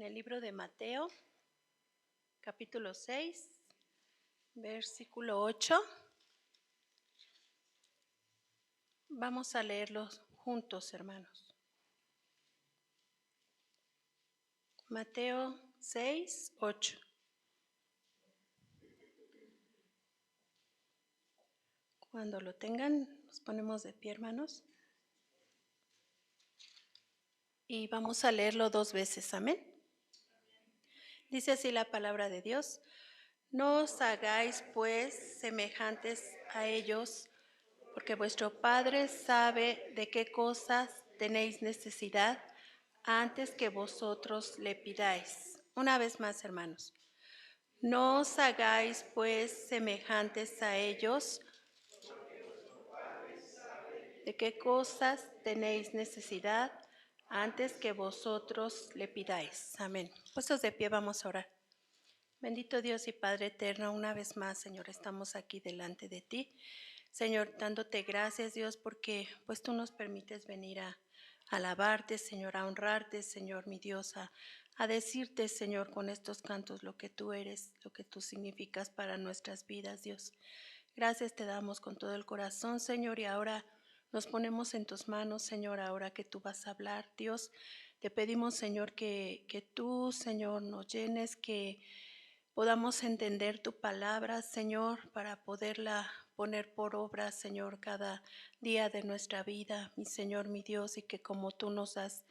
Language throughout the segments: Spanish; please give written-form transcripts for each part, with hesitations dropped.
el libro de Mateo, capítulo 6, versículo 8. Vamos a leerlos juntos, hermanos. Mateo 6, 8. Cuando lo tengan, nos ponemos de pie, hermanos. Y vamos a leerlo 2 veces, amén. Dice así la palabra de Dios: No os hagáis pues semejantes a ellos, porque vuestro Padre sabe de qué cosas tenéis necesidad antes que vosotros le pidáis. Una vez más, hermanos. No os hagáis pues semejantes a ellos, de qué cosas tenéis necesidad antes que vosotros le pidáis. Amén. Puestos de pie, vamos a orar. Bendito Dios y Padre eterno, una vez más, Señor, estamos aquí delante de ti. Señor, dándote gracias, Dios, porque pues tú nos permites venir a alabarte, Señor, a honrarte, Señor, mi Dios, a decirte, Señor, con estos cantos lo que tú eres, lo que tú significas para nuestras vidas, Dios. Gracias te damos con todo el corazón, Señor, y ahora nos ponemos en tus manos, Señor, ahora que tú vas a hablar, Dios. Te pedimos, Señor, que tú, Señor, nos llenes, que podamos entender tu palabra, Señor, para poderla poner por obra, Señor, cada día de nuestra vida, mi Señor, mi Dios, y que como tú nos has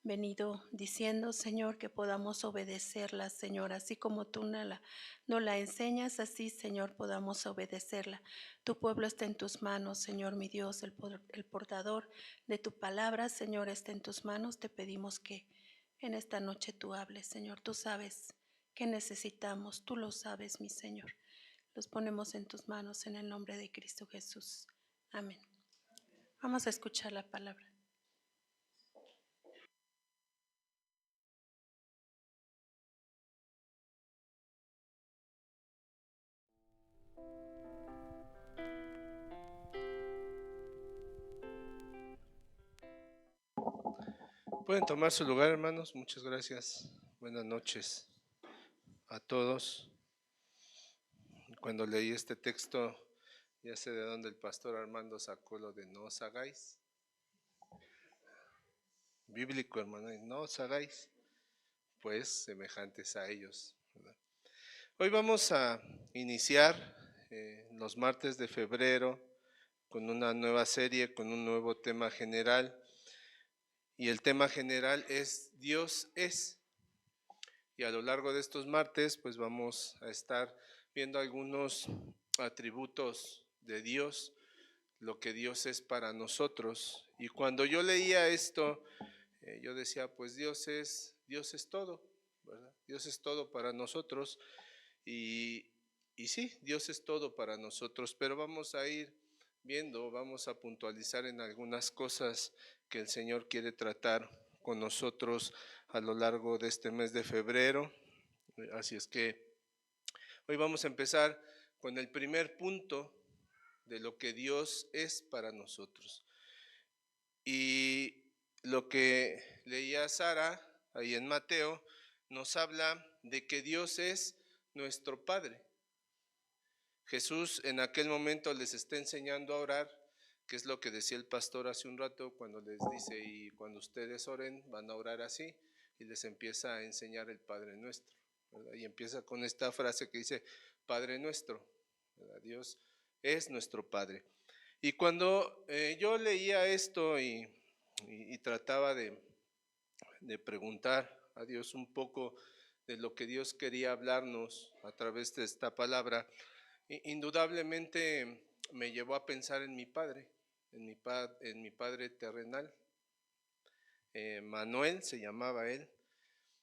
venido diciendo, Señor, que podamos obedecerla, Señor, así como tú no la enseñas, así, Señor, podamos obedecerla. Tu pueblo está en tus manos, Señor, mi Dios, el portador de tu palabra, Señor, está en tus manos. Te pedimos que en esta noche tú hables, Señor, tú sabes que necesitamos, tú lo sabes, mi Señor. Los ponemos en tus manos en el nombre de Cristo Jesús. Amén. Vamos a escuchar la palabra. Pueden tomar su lugar, hermanos. Muchas gracias. Buenas noches a todos. Cuando leí este texto, ya sé de dónde el pastor Armando sacó lo de no os hagáis. Bíblico, hermano. No os hagáis, pues, semejantes a ellos, ¿verdad? Hoy vamos a iniciar los martes de febrero con una nueva serie, con un nuevo tema general. Y el tema general es Dios es. Y a lo largo de estos martes, pues vamos a estar viendo algunos atributos de Dios, lo que Dios es para nosotros. Y cuando yo leía esto, yo decía, pues Dios es todo, ¿verdad? Dios es todo para nosotros. Y sí, Dios es todo para nosotros, pero vamos a ir viendo, vamos a puntualizar en algunas cosas que el Señor quiere tratar con nosotros a lo largo de este mes de febrero. Así es que hoy vamos a empezar con el primer punto de lo que Dios es para nosotros. Y lo que leía Sara ahí en Mateo nos habla de que Dios es nuestro Padre. Jesús en aquel momento les está enseñando a orar, que es lo que decía el pastor hace un rato cuando les dice, y cuando ustedes oren van a orar así, y les empieza a enseñar el Padre Nuestro, ¿verdad? Y empieza con esta frase que dice, Padre Nuestro, ¿verdad? Dios es nuestro Padre. Y cuando yo leía esto y trataba de preguntar a Dios un poco de lo que Dios quería hablarnos a través de esta palabra, indudablemente me llevó a pensar en mi padre, en mi padre terrenal. Manuel se llamaba él,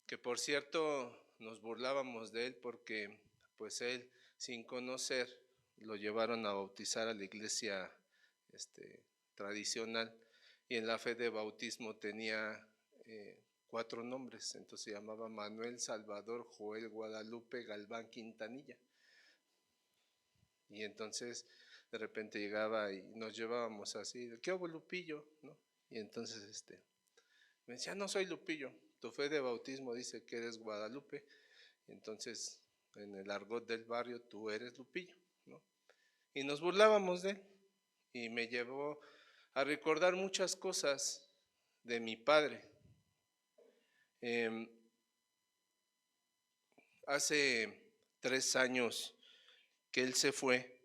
que por cierto nos burlábamos de él porque pues él sin conocer lo llevaron a bautizar a la iglesia tradicional, y en la fe de bautismo tenía 4 nombres, entonces se llamaba Manuel, Salvador, Joel, Guadalupe, Galván, Quintanilla. Y entonces de repente llegaba y nos llevábamos así, ¿qué hubo, Lupillo? ¿No? Y entonces me decía, no soy Lupillo, tu fe de bautismo dice que eres Guadalupe, entonces en el argot del barrio tú eres Lupillo, ¿no? Y nos burlábamos de él y me llevó a recordar muchas cosas de mi padre. Hace 3 años que él se fue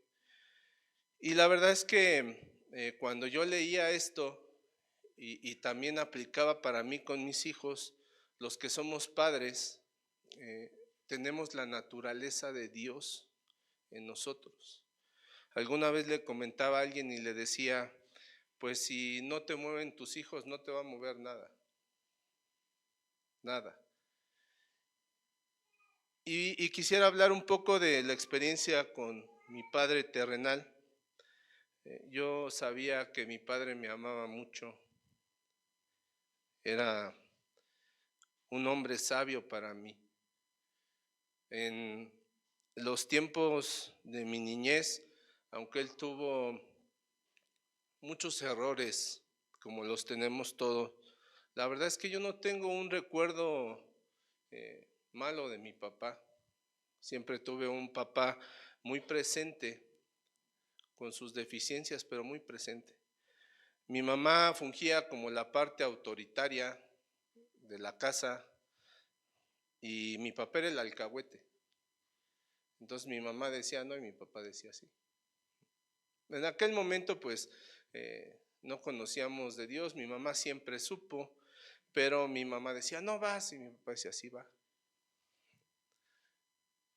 y la verdad es que cuando yo leía esto y también aplicaba para mí con mis hijos, los que somos padres, tenemos la naturaleza de Dios en nosotros. Alguna vez le comentaba a alguien y le decía, pues si no te mueven tus hijos, no te va a mover nada, nada. Y quisiera hablar un poco de la experiencia con mi padre terrenal. Yo sabía que mi padre me amaba mucho, era un hombre sabio para mí. En los tiempos de mi niñez, aunque él tuvo muchos errores, como los tenemos todos, la verdad es que yo no tengo un recuerdo malo de mi papá. Siempre tuve un papá muy presente, con sus deficiencias, pero muy presente. Mi mamá fungía como la parte autoritaria de la casa y mi papá era el alcahuete. Entonces mi mamá decía no y mi papá decía sí. En aquel momento pues no conocíamos de Dios, mi mamá siempre supo, pero mi mamá decía no vas y mi papá decía sí va.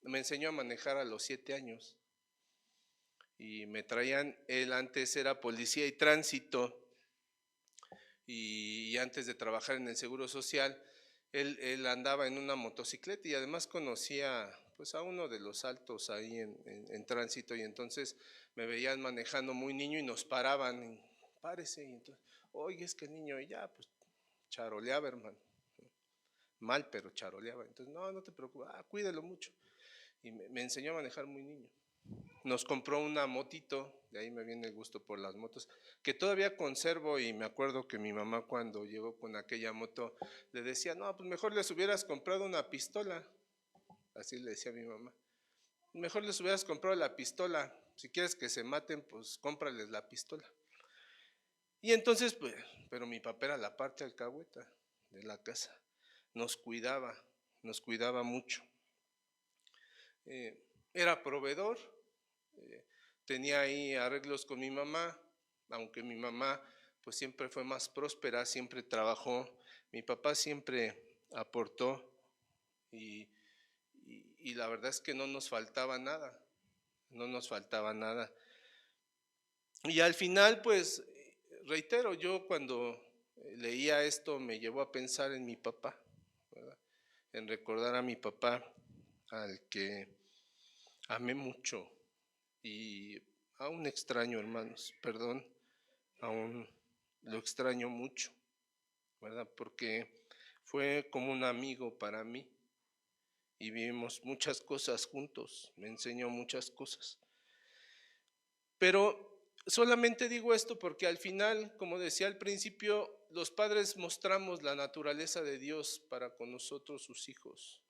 Me enseñó a manejar a los 7 años y me traían, él antes era policía y tránsito y antes de trabajar en el Seguro Social, él andaba en una motocicleta y además conocía pues a uno de los altos ahí en tránsito y entonces me veían manejando muy niño y nos paraban, y, párese, y entonces, oye es que el niño ya pues charoleaba hermano, mal pero charoleaba, entonces no te preocupes, cuídelo mucho y me enseñó a manejar muy niño. Nos compró una motito, de ahí me viene el gusto por las motos, que todavía conservo y me acuerdo que mi mamá cuando llegó con aquella moto le decía, no, pues mejor les hubieras comprado una pistola, así le decía a mi mamá, mejor les hubieras comprado la pistola, si quieres que se maten, pues cómprales la pistola. Y entonces, pues, pero mi papá era la parte alcahueta de la casa, nos cuidaba mucho. Era proveedor, tenía ahí arreglos con mi mamá, aunque mi mamá pues siempre fue más próspera, siempre trabajó, mi papá siempre aportó y la verdad es que no nos faltaba nada, no nos faltaba nada. Y al final pues reitero, yo cuando leía esto me llevó a pensar en mi papá, ¿verdad? En recordar a mi papá, al que amé mucho y aún extraño, hermanos, perdón, aún lo extraño mucho, ¿verdad? Porque fue como un amigo para mí y vivimos muchas cosas juntos, me enseñó muchas cosas. Pero solamente digo esto porque al final, como decía al principio, los padres mostramos la naturaleza de Dios para con nosotros, sus hijos.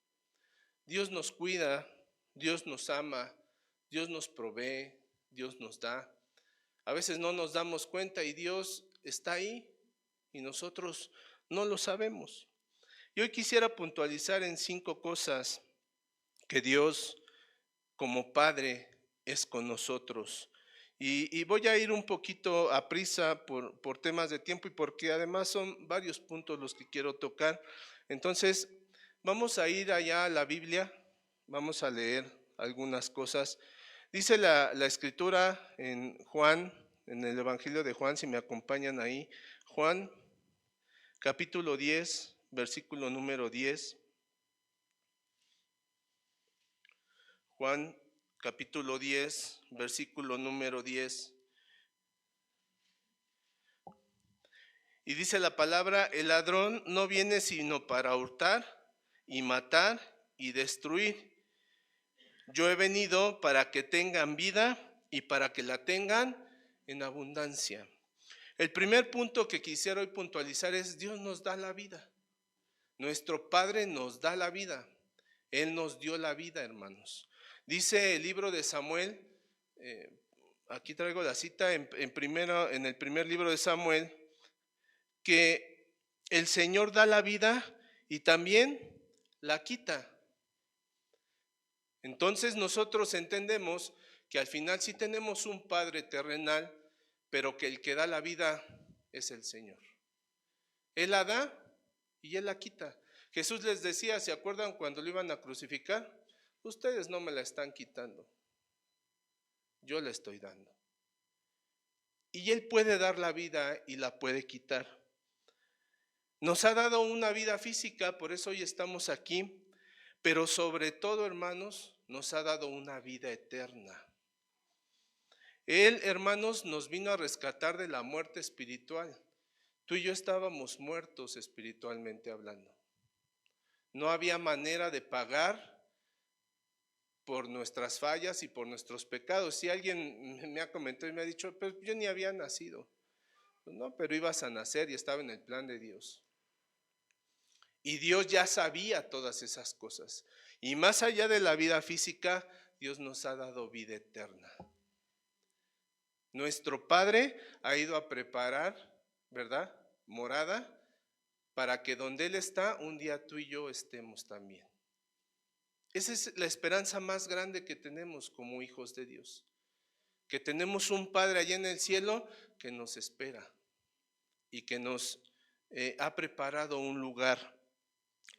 Dios nos cuida, Dios nos ama, Dios nos provee, Dios nos da. A veces no nos damos cuenta y Dios está ahí y nosotros no lo sabemos. Y hoy quisiera puntualizar en 5 cosas que Dios como Padre es con nosotros. Y voy a ir un poquito a prisa por temas de tiempo y porque además son varios puntos los que quiero tocar. Entonces, vamos a ir allá a la Biblia, vamos a leer algunas cosas. Dice la escritura en Juan, en el Evangelio de Juan, si me acompañan ahí, Juan capítulo 10, versículo número 10. Juan capítulo 10, versículo número 10. Y dice la palabra, el ladrón no viene sino para hurtar y matar y destruir. Yo he venido para que tengan vida y para que la tengan en abundancia. El primer punto que quisiera hoy puntualizar es Dios nos da la vida. Nuestro Padre nos da la vida. Él nos dio la vida, hermanos. Dice el libro de Samuel, aquí traigo la cita en el primer libro de Samuel, que el Señor da la vida y también la quita. Entonces nosotros entendemos que al final sí tenemos un Padre terrenal, pero que el que da la vida es el Señor. Él la da y Él la quita. Jesús les decía, ¿se acuerdan cuando lo iban a crucificar? Ustedes no me la están quitando, yo la estoy dando. Y Él puede dar la vida y la puede quitar. Nos ha dado una vida física, por eso hoy estamos aquí, pero sobre todo, hermanos, nos ha dado una vida eterna. Él, hermanos, nos vino a rescatar de la muerte espiritual. Tú y yo estábamos muertos espiritualmente hablando. No había manera de pagar por nuestras fallas y por nuestros pecados. Si alguien me ha comentado y me ha dicho, pero yo ni había nacido. Pues no, pero ibas a nacer y estaba en el plan de Dios. Y Dios ya sabía todas esas cosas. Y más allá de la vida física, Dios nos ha dado vida eterna. Nuestro Padre ha ido a preparar, ¿verdad?, morada, para que donde Él está, un día tú y yo estemos también. Esa es la esperanza más grande que tenemos como hijos de Dios. Que tenemos un Padre allá en el cielo que nos espera y que nos ha preparado un lugar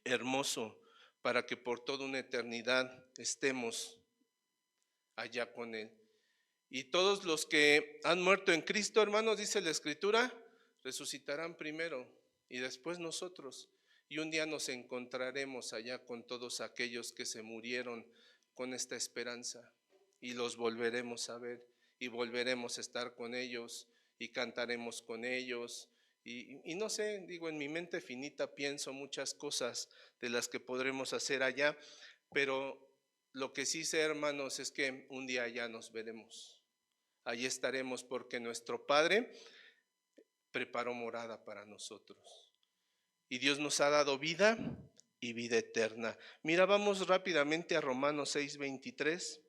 hermoso para que por toda una eternidad estemos allá con Él. Y todos los que han muerto en Cristo, hermanos, dice la Escritura, resucitarán primero y después nosotros. Y un día nos encontraremos allá con todos aquellos que se murieron con esta esperanza y los volveremos a ver y volveremos a estar con ellos y cantaremos con ellos. Y no sé, digo, en mi mente finita pienso muchas cosas de las que podremos hacer allá, pero lo que sí sé, hermanos, es que un día ya nos veremos. Allí estaremos porque nuestro Padre preparó morada para nosotros. Y Dios nos ha dado vida y vida eterna. Mira, vamos rápidamente a Romanos 6:23.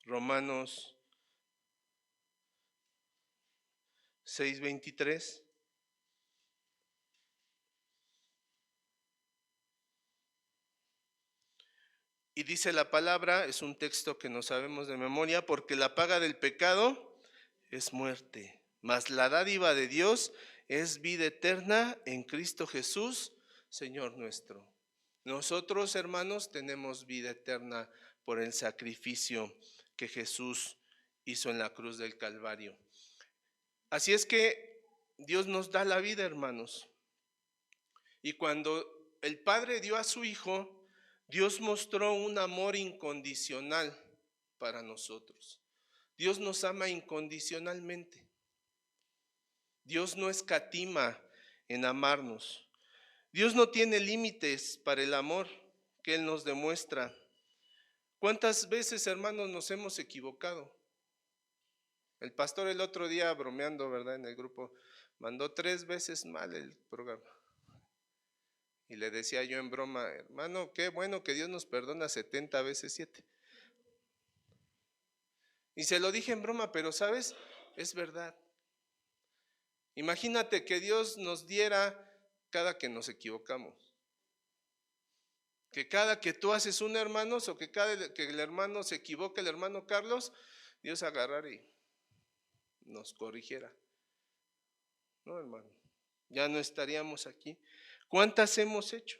Romanos 6:23. Y dice la palabra, es un texto que no sabemos de memoria, porque la paga del pecado es muerte, mas la dádiva de Dios es vida eterna en Cristo Jesús, Señor nuestro. Nosotros, hermanos, tenemos vida eterna por el sacrificio que Jesús hizo en la cruz del Calvario. Así es que Dios nos da la vida, hermanos. Y cuando el Padre dio a su Hijo, Dios mostró un amor incondicional para nosotros. Dios nos ama incondicionalmente. Dios no escatima en amarnos. Dios no tiene límites para el amor que Él nos demuestra. ¿Cuántas veces, hermanos, nos hemos equivocado? El pastor el otro día, bromeando, ¿verdad?, en el grupo, mandó 3 veces mal el programa. Y le decía yo en broma, hermano, qué bueno que Dios nos perdona 70 veces 7. Y se lo dije en broma, pero ¿sabes? Es verdad. Imagínate que Dios nos diera cada que nos equivocamos. Que cada que tú haces un hermano, o que cada que el hermano se equivoque, el hermano Carlos, Dios agarrara y nos corrigiera. No, hermano, ya no estaríamos aquí. ¿Cuántas hemos hecho?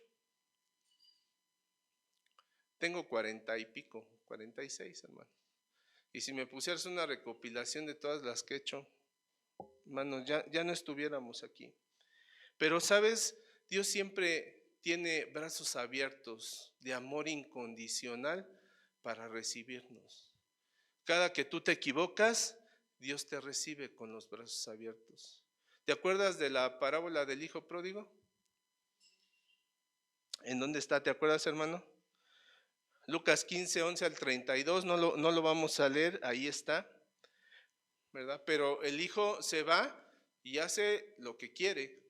Tengo 40 y pico, 46, hermano. Y si me pusieras una recopilación de todas las que he hecho, hermano, ya no estuviéramos aquí. Pero sabes, Dios siempre tiene brazos abiertos de amor incondicional para recibirnos. Cada que tú te equivocas, Dios te recibe con los brazos abiertos. ¿Te acuerdas de la parábola del hijo pródigo? ¿En dónde está? ¿Te acuerdas, hermano? Lucas 15, 11 al 32, no lo vamos a leer, ahí está, ¿verdad? Pero el hijo se va y hace lo que quiere.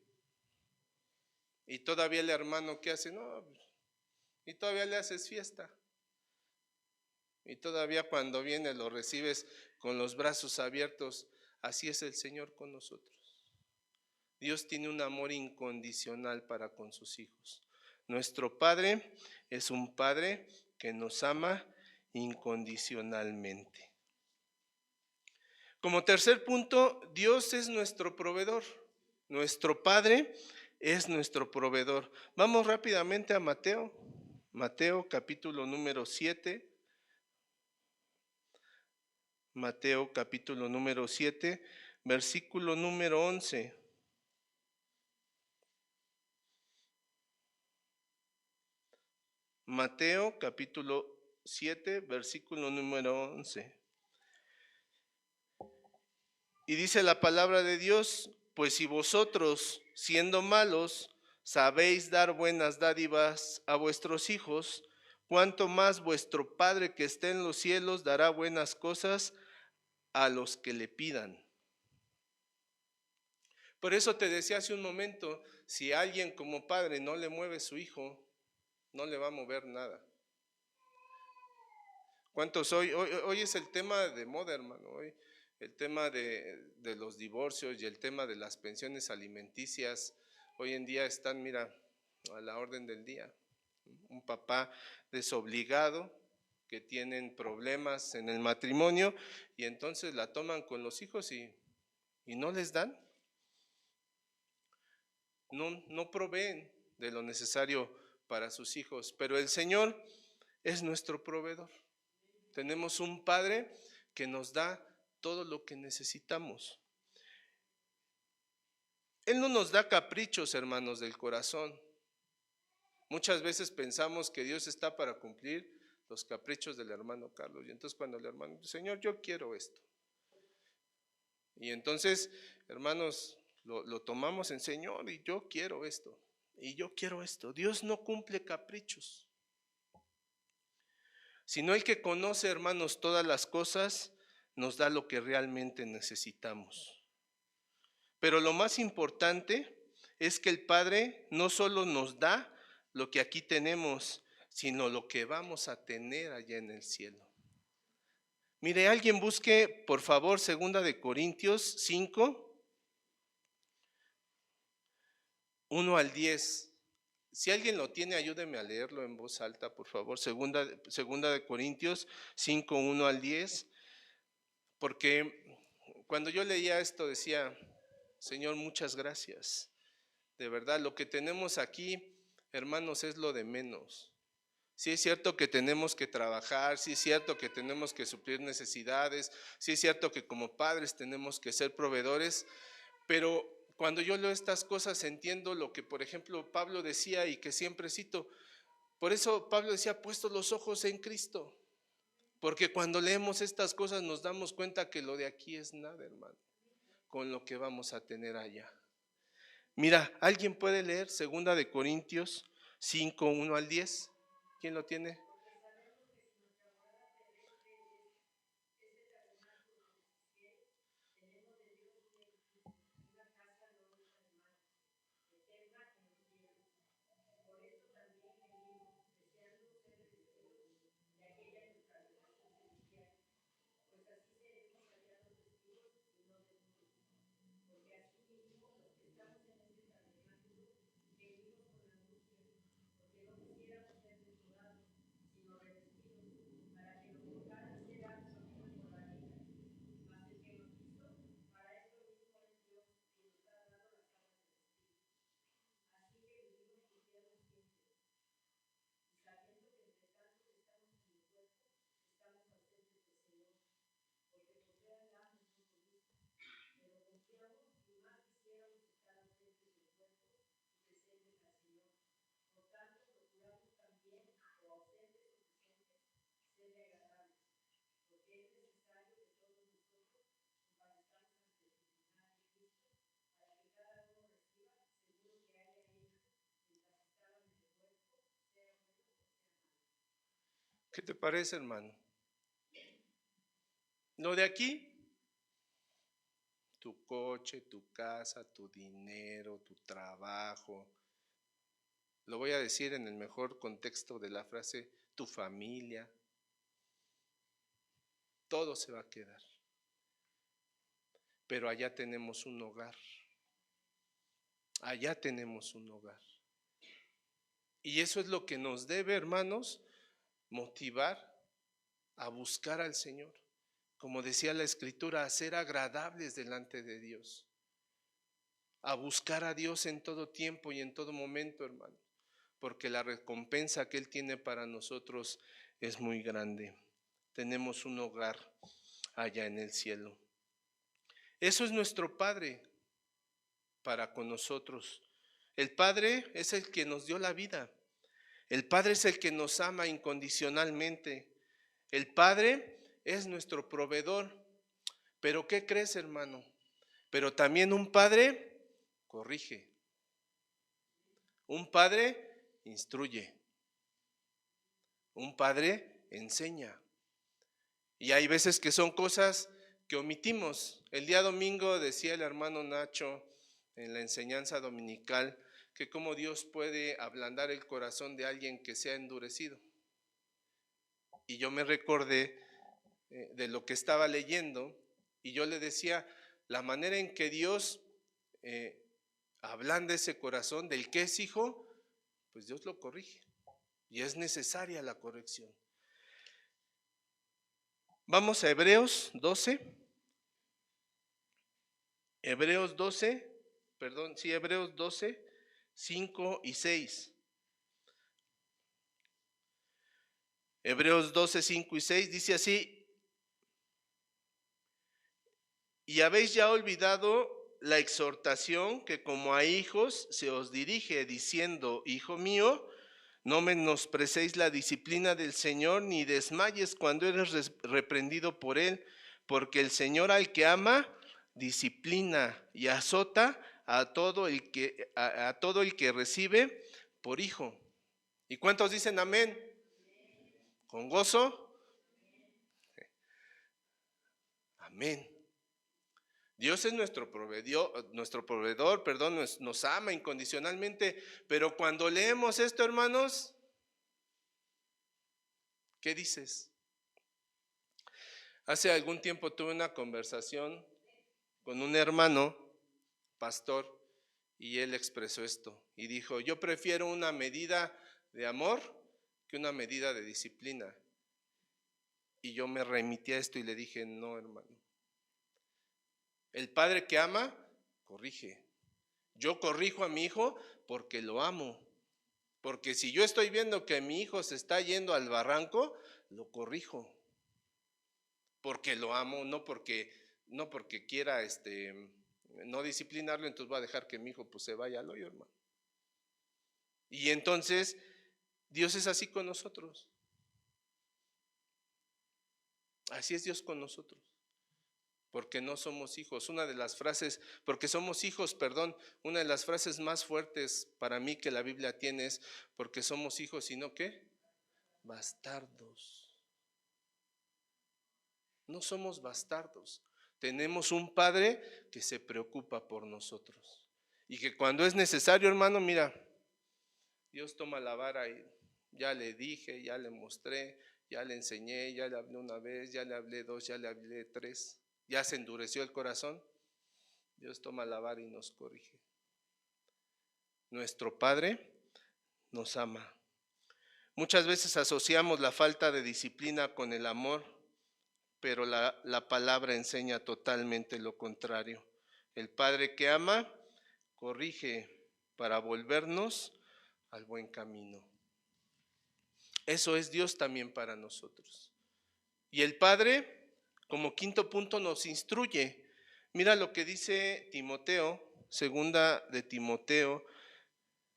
Y todavía el hermano, ¿qué hace? No, y todavía le haces fiesta. Y todavía cuando viene lo recibes con los brazos abiertos. Así es el Señor con nosotros. Dios tiene un amor incondicional para con sus hijos. Nuestro Padre es un Padre que nos ama incondicionalmente. Como tercer punto, Dios es nuestro proveedor. Nuestro Padre es nuestro proveedor. Vamos rápidamente a Mateo. Mateo capítulo número 7. Mateo capítulo número 7, versículo número 11. Mateo capítulo 7, versículo número 11. Y dice la palabra de Dios, pues si vosotros, siendo malos, sabéis dar buenas dádivas a vuestros hijos, cuánto más vuestro Padre que está en los cielos dará buenas cosas a los que le pidan. Por eso te decía hace un momento, si alguien como padre no le mueve su hijo, no le va a mover nada. ¿Cuántos hoy es el tema de moda, hermano? Hoy el tema de los divorcios y el tema de las pensiones alimenticias, hoy en día están, mira, a la orden del día. Un papá desobligado, que tienen problemas en el matrimonio y entonces la toman con los hijos y no les dan. No proveen de lo necesario para sus hijos, pero el Señor es nuestro proveedor. Tenemos un Padre que nos da todo lo que necesitamos. Él no nos da caprichos, hermanos, del corazón. Muchas veces pensamos que Dios está para cumplir los caprichos del hermano Carlos. Y entonces cuando el hermano dice, Señor, yo quiero esto. Y entonces, hermanos, lo tomamos en Señor y yo quiero esto. Y yo quiero esto. Dios no cumple caprichos. Sino el que conoce, hermanos, todas las cosas, nos da lo que realmente necesitamos. Pero lo más importante es que el Padre no solo nos da lo que aquí tenemos, sino lo que vamos a tener allá en el cielo. Mire, alguien busque, por favor, 2 Corintios 5, 1 al 10. Si alguien lo tiene, ayúdeme a leerlo en voz alta, por favor. Segunda de Corintios 5, 1 al 10. Porque cuando yo leía esto decía, Señor, muchas gracias. De verdad, lo que tenemos aquí, hermanos, es lo de menos. Sí es cierto que tenemos que trabajar, sí es cierto que tenemos que suplir necesidades, sí es cierto que como padres tenemos que ser proveedores, pero cuando yo leo estas cosas entiendo lo que, por ejemplo, Pablo decía y que siempre cito. Por eso Pablo decía, puestos los ojos en Cristo. Porque cuando leemos estas cosas nos damos cuenta que lo de aquí es nada, hermano, con lo que vamos a tener allá. Mira, ¿alguien puede leer 2 Corintios 5, 1 al 10? ¿Quién lo tiene? ¿Qué te parece, hermano? Lo de aquí, tu coche, tu casa, tu dinero, tu trabajo, Lo voy a decir en el mejor contexto de la frase, tu familia, todo se va a quedar. Pero allá tenemos un hogar. Allá tenemos un hogar. Y eso es lo que nos debe, hermanos, motivar a buscar al Señor. Como decía la Escritura, a ser agradables delante de Dios. A buscar a Dios en todo tiempo y en todo momento, hermano. Porque la recompensa que Él tiene para nosotros es muy grande. Tenemos un hogar allá en el cielo. Eso es nuestro Padre para con nosotros. El Padre es el que nos dio la vida. El Padre es el que nos ama incondicionalmente. El Padre es nuestro proveedor. Pero ¿qué crees, hermano? Pero también un Padre corrige. Un Padre instruye. Un Padre enseña. Y hay veces que son cosas que omitimos. El día domingo decía el hermano Nacho en la enseñanza dominical que cómo Dios puede ablandar el corazón de alguien que se ha endurecido. Y yo me recordé de lo que estaba leyendo y yo le decía, la manera en que Dios ablanda ese corazón del que es hijo, pues Dios lo corrige y es necesaria la corrección. Vamos a Hebreos 12. Hebreos 12, 5 y 6. Hebreos 12, 5 y 6 dice así: y habéis ya olvidado la exhortación que como a hijos se os dirige, diciendo, hijo mío, no menosprecéis la disciplina del Señor, ni desmayes cuando eres reprendido por Él, porque el Señor al que ama, disciplina y azota a todo el que recibe por hijo. ¿Y cuántos dicen amén? ¿Con gozo? Amén. Dios es nuestro proveedor, nos ama incondicionalmente, pero cuando leemos esto, hermanos, ¿qué dices? Hace algún tiempo tuve una conversación con un hermano, pastor, y él expresó esto, y dijo, yo prefiero una medida de amor que una medida de disciplina. Y yo me remití a esto y le dije, no, hermano. El padre que ama, corrige. Yo corrijo a mi hijo porque lo amo. Porque si yo estoy viendo que mi hijo se está yendo al barranco, lo corrijo. Porque lo amo, no porque quiera no disciplinarlo, entonces voy a dejar que mi hijo pues se vaya al hoyo, hermano. Y entonces Dios es así con nosotros. Así es Dios con nosotros. Porque no somos hijos. Una de las frases más fuertes para mí que la Biblia tiene es porque somos hijos, sino que bastardos. No somos bastardos. Tenemos un Padre que se preocupa por nosotros. Y que cuando es necesario, hermano, mira, Dios toma la vara y ya le dije, ya le mostré, ya le enseñé, ya le hablé una vez, ya le hablé dos, ya le hablé tres. Ya se endureció el corazón, Dios toma la vara y nos corrige. Nuestro Padre nos ama. Muchas veces asociamos la falta de disciplina con el amor, pero la palabra enseña totalmente lo contrario. El Padre que ama, corrige para volvernos al buen camino. Eso es Dios también para nosotros. Y el Padre, como quinto punto, nos instruye. Mira lo que dice Timoteo, segunda de Timoteo,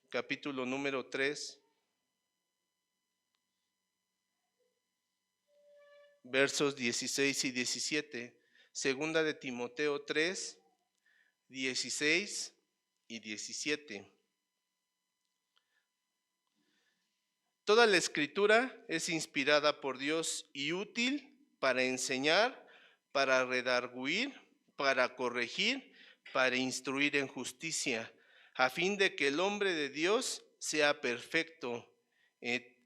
capítulo número 3, versos 16 y 17. Segunda de Timoteo 3, 16 y 17. Toda la escritura es inspirada por Dios y útil para enseñar, para redarguir, para corregir, para instruir en justicia, a fin de que el hombre de Dios sea perfecto,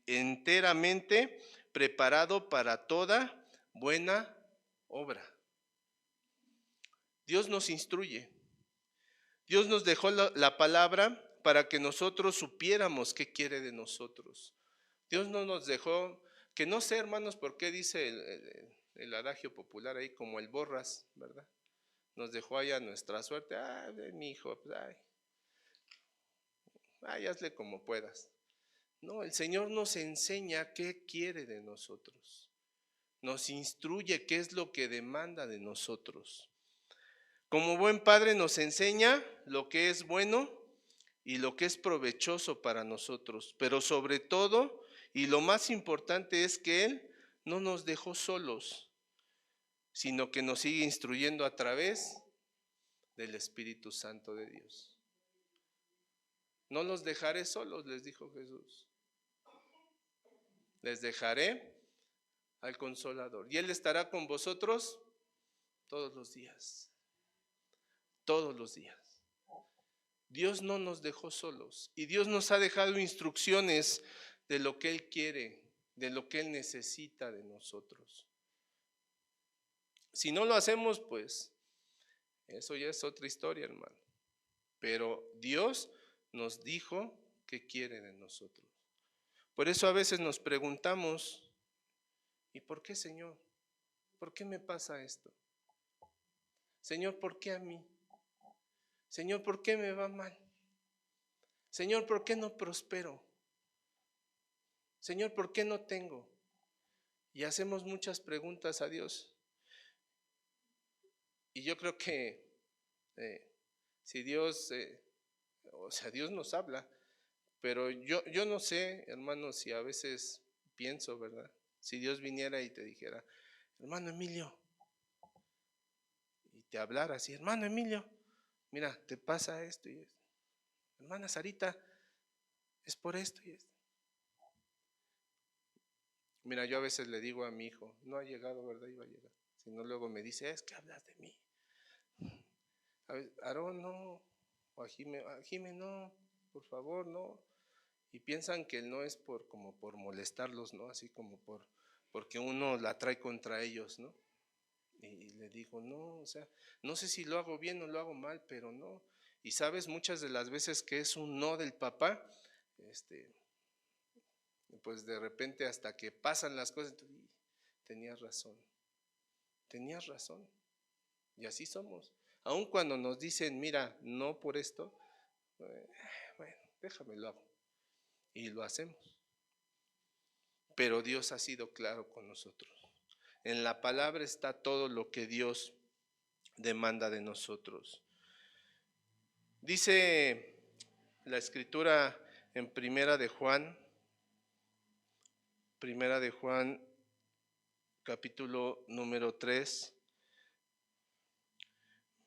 enteramente preparado para toda buena obra. Dios nos instruye. Dios nos dejó la palabra para que nosotros supiéramos qué quiere de nosotros. Dios no nos dejó, que no sé, hermanos, por qué dice el adagio popular ahí, como el borras, ¿verdad? Nos dejó ahí a nuestra suerte. Mi hijo, pues, hazle como puedas. No, el Señor nos enseña qué quiere de nosotros. Nos instruye qué es lo que demanda de nosotros. Como buen padre nos enseña lo que es bueno y lo que es provechoso para nosotros, pero sobre todo, y lo más importante es que Él no nos dejó solos, sino que nos sigue instruyendo a través del Espíritu Santo de Dios. No los dejaré solos, les dijo Jesús. Les dejaré al Consolador y Él estará con vosotros todos los días. Todos los días. Dios no nos dejó solos y Dios nos ha dejado instrucciones de lo que Él quiere, de lo que Él necesita de nosotros. Si no lo hacemos, pues eso ya es otra historia, hermano. Pero Dios nos dijo qué quiere de nosotros. Por eso a veces nos preguntamos, ¿y por qué, Señor? ¿Por qué me pasa esto? Señor, ¿por qué a mí? Señor, ¿por qué me va mal? Señor, ¿por qué no prospero? Señor, ¿por qué no tengo? Y hacemos muchas preguntas a Dios. Y yo creo que si Dios, Dios nos habla, pero yo no sé, hermano, si a veces pienso, ¿verdad? Si Dios viniera y te dijera, hermano Emilio, y te hablara así, hermano Emilio, mira, te pasa esto y esto. Hermana Sarita, es por esto y esto. Mira, yo a veces le digo a mi hijo, no ha llegado, ¿verdad? Iba a llegar. Si no, luego me dice, es que hablas de mí. A ver, Aarón, no. O a Jime, no. Por favor, no. Y piensan que el no es como por molestarlos, ¿no? Así como porque uno la trae contra ellos, ¿no? Y le digo, no, o sea, no sé si lo hago bien o lo hago mal, pero no. Y sabes, muchas de las veces que es un no del papá, pues de repente hasta que pasan las cosas, tenías razón, tenías razón. Y así somos. Aun cuando nos dicen, mira, no por esto, bueno, déjame lo hago. Y lo hacemos. Pero Dios ha sido claro con nosotros. En la palabra está todo lo que Dios demanda de nosotros. Dice la escritura en Primera de Juan capítulo número 3,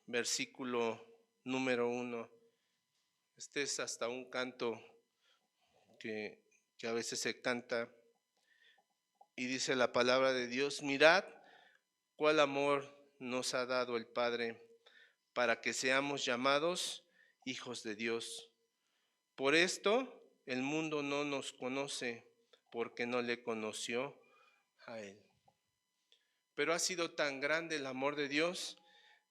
versículo número 1. Este es hasta un canto que a veces se canta y dice la palabra de Dios, mirad cuál amor nos ha dado el Padre para que seamos llamados hijos de Dios. Por esto el mundo no nos conoce porque no le conoció a Él. Pero ha sido tan grande el amor de Dios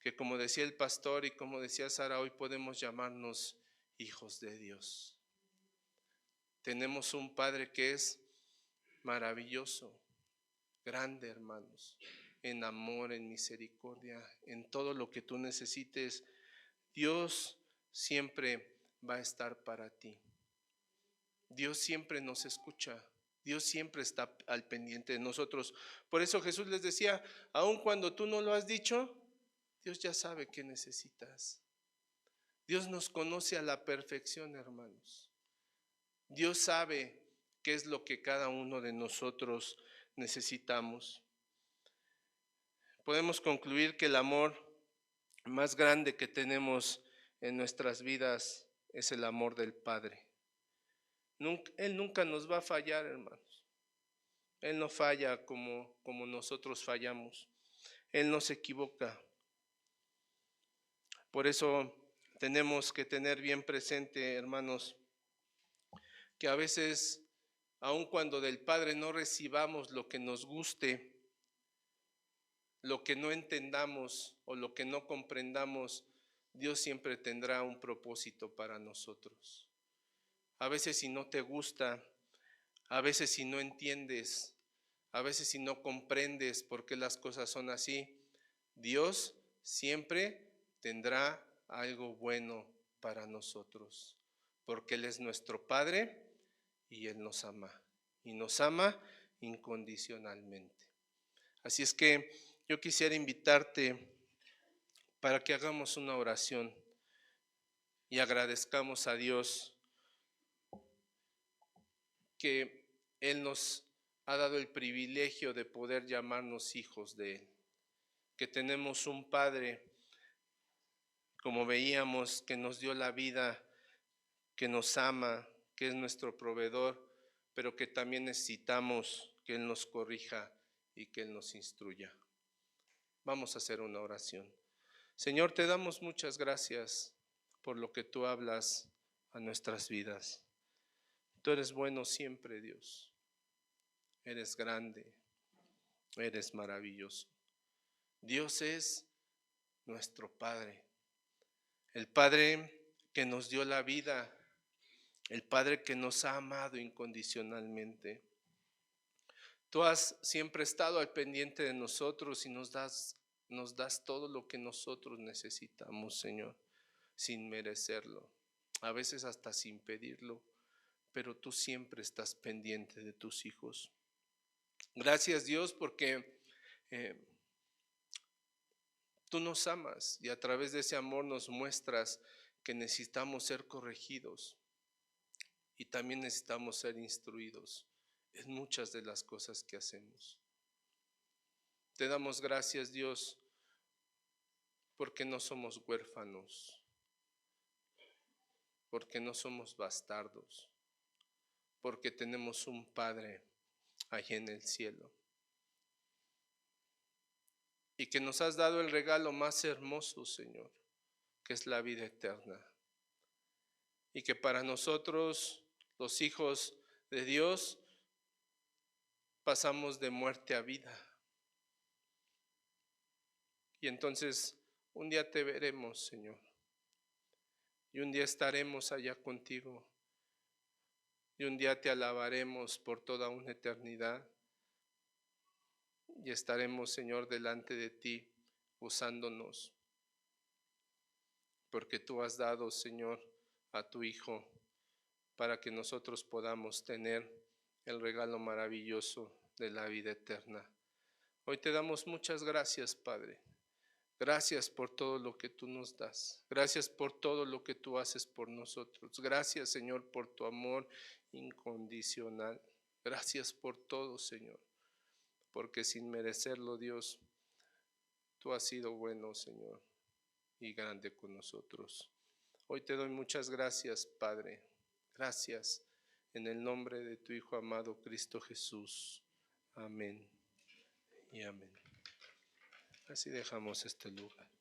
que, como decía el pastor y como decía Sara, hoy podemos llamarnos hijos de Dios. Tenemos un Padre que es maravilloso, grande, hermanos, en amor, en misericordia, en todo lo que tú necesites. Dios siempre va a estar para ti. Dios siempre nos escucha. Dios siempre está al pendiente de nosotros. Por eso Jesús les decía, aun cuando tú no lo has dicho, Dios ya sabe qué necesitas. Dios nos conoce a la perfección, hermanos. Dios sabe qué es lo que cada uno de nosotros necesitamos. Podemos concluir que el amor más grande que tenemos en nuestras vidas es el amor del Padre. Él nunca nos va a fallar, hermanos. Él no falla como nosotros fallamos. Él no se equivoca. Por eso tenemos que tener bien presente, hermanos, que a veces, aun cuando del Padre no recibamos lo que nos guste, lo que no entendamos o lo que no comprendamos, Dios siempre tendrá un propósito para nosotros. A veces si no te gusta, a veces si no entiendes, a veces si no comprendes por qué las cosas son así, Dios siempre tendrá algo bueno para nosotros, porque Él es nuestro Padre y Él nos ama incondicionalmente. Así es que yo quisiera invitarte para que hagamos una oración y agradezcamos a Dios que Él nos ha dado el privilegio de poder llamarnos hijos de Él, que tenemos un Padre, como veíamos, que nos dio la vida, que nos ama, que es nuestro proveedor, pero que también necesitamos que Él nos corrija y que Él nos instruya. Vamos a hacer una oración. Señor, te damos muchas gracias por lo que tú hablas a nuestras vidas. Tú eres bueno siempre, Dios. Eres grande, eres maravilloso. Dios es nuestro Padre, el Padre que nos dio la vida, el Padre que nos ha amado incondicionalmente. Tú has siempre estado al pendiente de nosotros y nos das todo lo que nosotros necesitamos, Señor, sin merecerlo, a veces hasta sin pedirlo, pero tú siempre estás pendiente de tus hijos. Gracias, Dios, porque tú nos amas y a través de ese amor nos muestras que necesitamos ser corregidos y también necesitamos ser instruidos en muchas de las cosas que hacemos. Te damos gracias, Dios, porque no somos huérfanos, porque no somos bastardos, porque tenemos un Padre allí en el cielo y que nos has dado el regalo más hermoso, Señor, que es la vida eterna, y que para nosotros, los hijos de Dios, pasamos de muerte a vida. Y entonces un día te veremos, Señor, y un día estaremos allá contigo, y un día te alabaremos por toda una eternidad, y estaremos, Señor, delante de ti, usándonos, porque tú has dado, Señor, a tu Hijo, para que nosotros podamos tener el regalo maravilloso de la vida eterna. Hoy te damos muchas gracias, Padre. Gracias por todo lo que tú nos das. Gracias por todo lo que tú haces por nosotros. Gracias, Señor, por tu amor incondicional. Gracias por todo, Señor, porque sin merecerlo, Dios, tú has sido bueno, Señor, y grande con nosotros. Hoy te doy muchas gracias, Padre. Gracias en el nombre de tu Hijo amado, Cristo Jesús. Amén y amén. Así dejamos este lugar.